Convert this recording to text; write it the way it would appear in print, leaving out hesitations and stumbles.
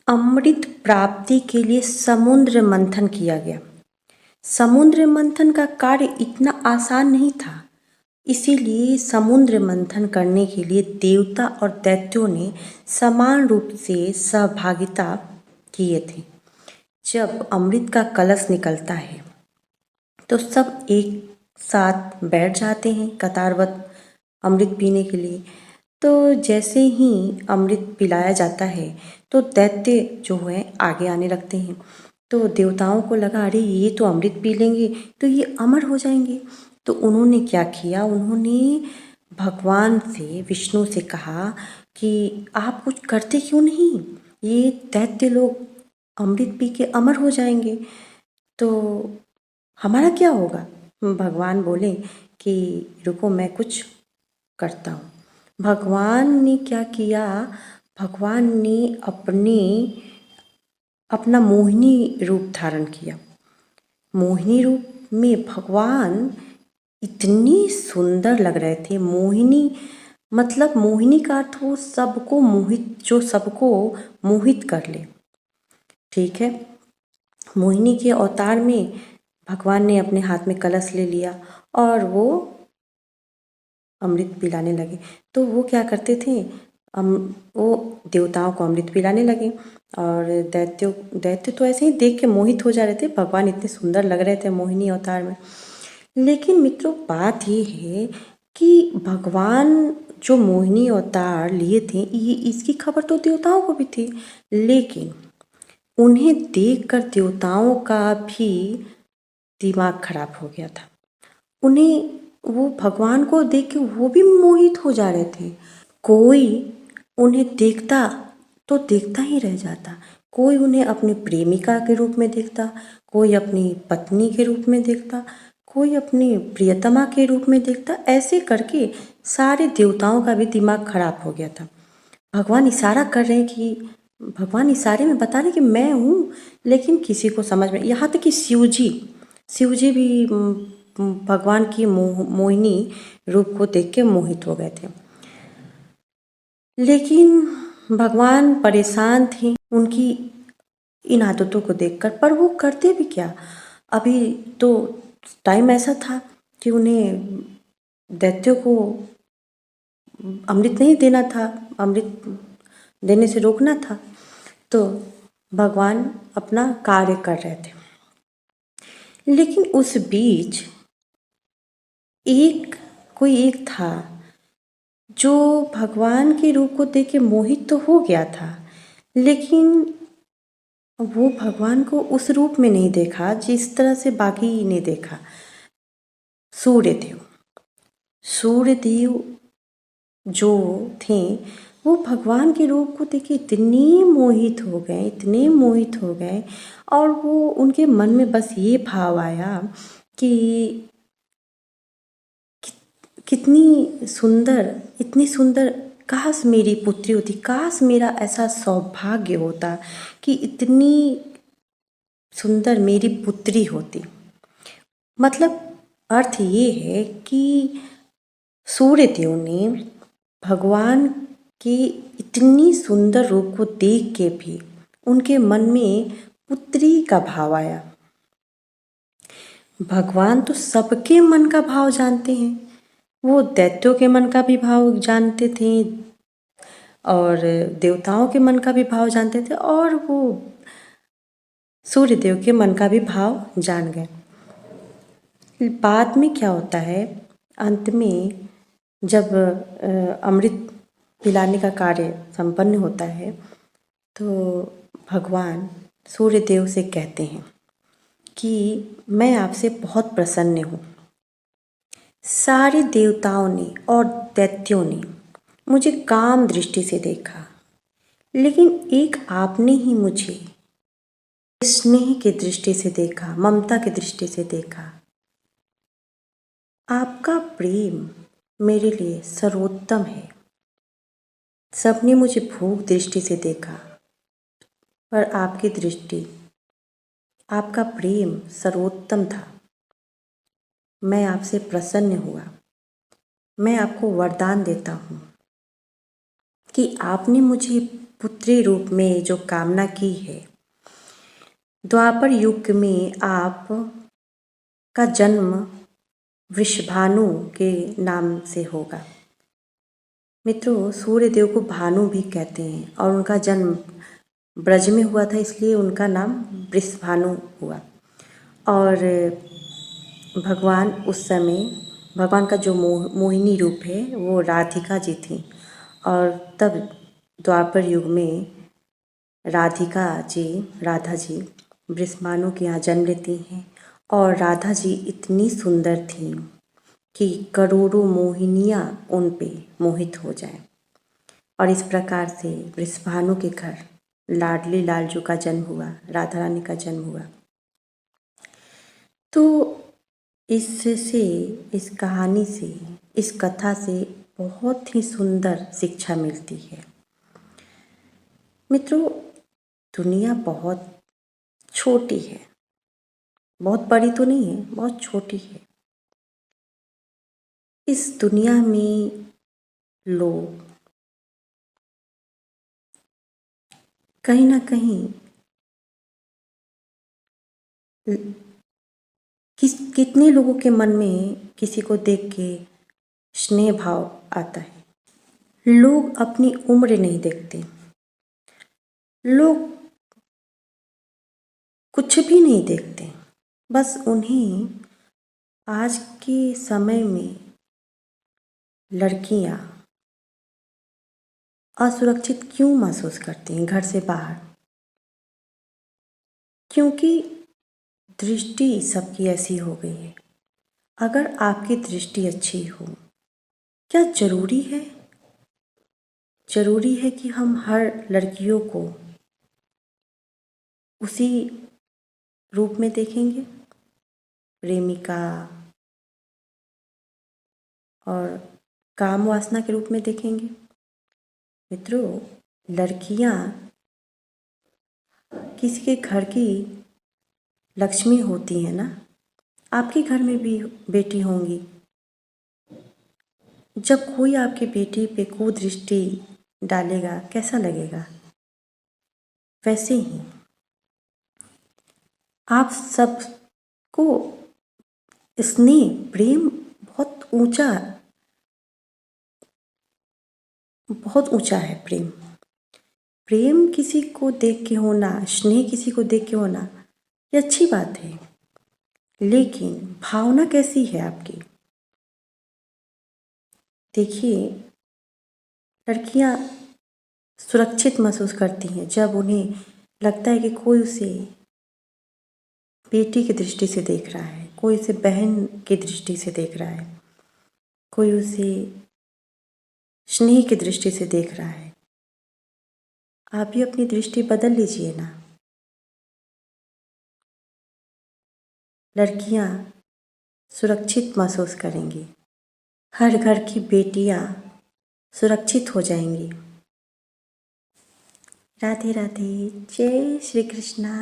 अमृत प्राप्ति के लिए समुद्र मंथन किया गया। समुद्र मंथन का कार्य इतना आसान नहीं था, इसीलिए समुद्र मंथन करने के लिए देवता और दैत्यों ने समान रूप से सहभागिता किए थे। जब अमृत का कलश निकलता है तो सब एक साथ बैठ जाते हैं कतारबद्ध अमृत पीने के लिए। तो जैसे ही अमृत पिलाया जाता है तो दैत्य जो है आगे आने लगते हैं। तो देवताओं को लगा अरे ये तो अमृत पी लेंगे तो ये अमर हो जाएंगे। तो उन्होंने क्या किया, उन्होंने भगवान से, विष्णु से कहा कि आप कुछ करते क्यों नहीं, ये दैत्य लोग अमृत पी के अमर हो जाएंगे तो हमारा क्या होगा। भगवान बोले कि रुको मैं कुछ करता हूँ। भगवान ने क्या किया, भगवान ने अपना मोहिनी रूप धारण किया। मोहिनी रूप में भगवान इतनी सुंदर लग रहे थे। मोहिनी मतलब मोहिनी का अर्थ वो सबको मोहित, जो सबको मोहित कर ले, ठीक है। मोहिनी के अवतार में भगवान ने अपने हाथ में कलश ले लिया और वो अमृत पिलाने लगे। तो वो क्या करते थे, वो देवताओं को अमृत पिलाने लगे और दैत्य तो ऐसे ही देख के मोहित हो जा रहे थे, भगवान इतने सुंदर लग रहे थे मोहिनी अवतार में। लेकिन मित्रों बात ये है कि भगवान जो मोहिनी अवतार लिए थे ये इसकी खबर तो देवताओं को भी थी, लेकिन उन्हें देखकर देवताओं का भी दिमाग खराब हो गया था। उन्हें वो भगवान को देख के वो भी मोहित हो जा रहे थे। कोई उन्हें देखता तो देखता ही रह जाता, कोई उन्हें अपनी प्रेमिका के रूप में देखता, कोई अपनी पत्नी के रूप में देखता, कोई अपनी प्रियतमा के रूप में देखता। ऐसे करके सारे देवताओं का भी दिमाग खराब हो गया था। भगवान इशारा कर रहे हैं कि भगवान इशारे में बता रहे कि मैं हूँ, लेकिन किसी को समझ में, यहाँ तक कि शिवजी भी भगवान की मोहिनी रूप को देख के मोहित हो गए थे। लेकिन भगवान परेशान थे उनकी इन आदतों को देखकर, पर वो करते भी क्या। अभी तो टाइम ऐसा था कि उन्हें दैत्यों को अमृत नहीं देना था, अमृत देने से रोकना था। तो भगवान अपना कार्य कर रहे थे। लेकिन उस बीच कोई एक था जो भगवान के रूप को देख के मोहित तो हो गया था, लेकिन वो भगवान को उस रूप में नहीं देखा जिस तरह से बाकी ने देखा। सूर्यदेव जो थे वो भगवान के रूप को देख के इतने मोहित हो गए और वो उनके मन में बस ये भाव आया कि इतनी सुंदर काश मेरी पुत्री होती, काश मेरा ऐसा सौभाग्य होता कि इतनी सुंदर मेरी पुत्री होती। मतलब अर्थ ये है कि सूर्यदेव ने भगवान के इतनी सुंदर रूप को देख के भी उनके मन में पुत्री का भाव आया। भगवान तो सबके मन का भाव जानते हैं, वो दैत्यों के मन का भी भाव जानते थे और देवताओं के मन का भी भाव जानते थे और वो सूर्यदेव के मन का भी भाव जान गए। बाद में क्या होता है, अंत में जब अमृत पिलाने का कार्य संपन्न होता है तो भगवान सूर्यदेव से कहते हैं कि मैं आपसे बहुत प्रसन्न हूँ। सारे देवताओं ने और दैत्यों ने मुझे काम दृष्टि से देखा, लेकिन एक आपने ही मुझे स्नेह की दृष्टि से देखा, ममता की दृष्टि से देखा। आपका प्रेम मेरे लिए सर्वोत्तम है। सबने मुझे भूख दृष्टि से देखा, पर आपकी दृष्टि, आपका प्रेम सर्वोत्तम था। मैं आपसे प्रसन्न हुआ। मैं आपको वरदान देता हूँ कि आपने मुझे पुत्री रूप में जो कामना की है, द्वापर युग में आप का जन्म वृषभानु के नाम से होगा। मित्रों, सूर्य देव को भानु भी कहते हैं और उनका जन्म ब्रज में हुआ था, इसलिए उनका नाम वृषभानु हुआ। और भगवान उस समय, भगवान का जो मोहिनी रूप है वो राधिका जी थी, और तब द्वापर युग में राधा जी वृषभानु के यहाँ जन्म लेती हैं। और राधा जी इतनी सुंदर थीं कि करोड़ों मोहिनियाँ उन पे मोहित हो जाएं। और इस प्रकार से वृषभानु के घर लाडली लालजू का जन्म हुआ, राधा रानी का जन्म हुआ। तो इससे, इस कहानी से, इस कथा से बहुत ही सुंदर शिक्षा मिलती है। मित्रों, दुनिया बहुत छोटी है, बहुत बड़ी तो नहीं है, बहुत छोटी है। इस दुनिया में लोग कहीं ना कहीं कितने लोगों के मन में किसी को देख के स्नेह भाव आता है। लोग अपनी उम्र नहीं देखते, लोग कुछ भी नहीं देखते, बस उन्हें आज के समय में लड़कियां असुरक्षित क्यों महसूस करती हैं घर से बाहर? क्योंकि दृष्टि सबकी ऐसी हो गई है। अगर आपकी दृष्टि अच्छी हो, क्या जरूरी है कि हम हर लड़कियों को उसी रूप में देखेंगे, प्रेमिका और काम वासना के रूप में देखेंगे? मित्रों, लड़कियां किसी के घर की लक्ष्मी होती हैं ना। आपके घर में भी बेटी होंगी। जब कोई आपकी बेटी पे कुदृष्टि डालेगा, कैसा लगेगा? वैसे ही आप सबको स्नेह, प्रेम बहुत ऊंचा है। प्रेम किसी को देख के होना, स्नेह किसी को देख के होना, ये अच्छी बात है। लेकिन भावना कैसी है आपकी? देखिए, लड़कियां सुरक्षित महसूस करती हैं जब उन्हें लगता है कि कोई उसे बेटी की दृष्टि से देख रहा है, कोई उसे बहन की दृष्टि से देख रहा है, कोई उसे स्नेह की दृष्टि से देख रहा है। आप भी अपनी दृष्टि बदल लीजिए ना। लड़कियां सुरक्षित महसूस करेंगी, हर घर की बेटियां सुरक्षित हो जाएंगी। राधे राधे, जय श्री कृष्णा।